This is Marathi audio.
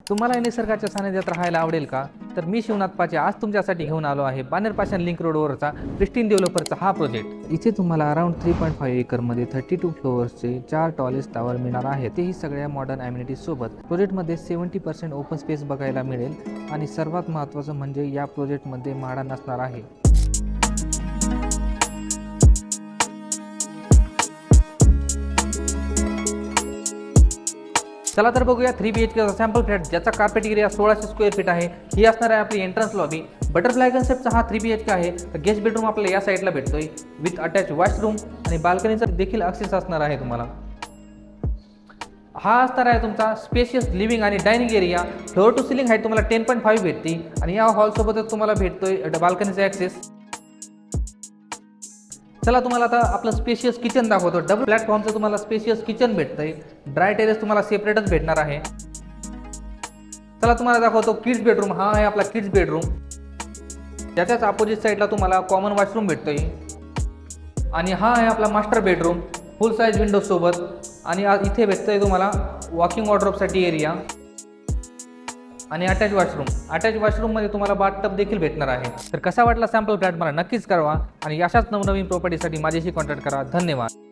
तुम्हाला निसर्गाच्या सानिध्यात राहायला आवडेल का? तर मी शिवनाथ पाचे आज तुमच्यासाठी घेऊन आलो आहे बानेर पाषाण लिंक रोडवरचा प्रिस्टीन डेव्हलपरचा हा प्रोजेक्ट। इथे तुम्हाला अराउंड 3.5 एकरमध्ये 32 फ्लोअर्सचे 4 टॉलेस्ट टावर मिळणार आहेत, तेही सगळ्या मॉडर्न ॲम्युनिटीज सोबत। प्रोजेक्टमध्ये 70% ओपन स्पेस बघायला मिळेल आणि सर्वात महत्त्वाचं म्हणजे या प्रोजेक्टमध्ये म्हाडा नसणार आहे। चला तर बघूया 3 BHK सॅम्पल फ्लॅट ज्याचा कार्पेट एरिया 1600 स्क्वेअर फीट आहे। ही असणार आहे आपली एंट्रन्स लॉबी। बटरफ्लाय कन्सेप्टचा हा 3 BHK आहे। तर गेस्ट बेडरूम आपल्याला या साईडला भेटतोय विथ अटॅच वॉशरूम आणि बाल्कनीचा देखील ॲक्सेस असणार आहे तुम्हाला। हा असणार आहे तुमचा स्पेशियस लिव्हिंग आणि dining area. Floor to ceiling height तुम्हाला 10.5 भेटते आणि या हॉल सोबतच तुम्हाला भेटतोय बाल्कनीचा ॲक्सेस। चला तुम्हाला आता आपलं स्पेशियस किचन दाखवतो। डबल प्लॅटफॉर्मचं तुम्हाला स्पेशियस किचन भेटतंय। ड्राय टेरेस तुम्हाला सेपरेटच भेटणार आहे। चला तुम्हाला दाखवतो किड्स बेडरूम। हा आहे आपला किड्स बेडरूम, त्याच्याच अपोजिट साईडला तुम्हाला कॉमन वॉशरूम भेटतोय आणि हा आहे आपला मास्टर बेडरूम फुल साईज विंडो सोबत आणि इथे भेटतोय तुम्हाला वॉकिंग वॉर्डरोबसाठी एरिया आणि अटॅच वॉशरूम। अटॅच वॉशरूममध्ये तुम्हाला बाथटब देखील भेटणार आहे। तर कसा वाटला सॅम्पल फ्लॅट मला नक्कीच कळवा आणि अशाच नवनवीन प्रॉपर्टीसाठी माझ्याशी कॉन्टॅक्ट करा। धन्यवाद।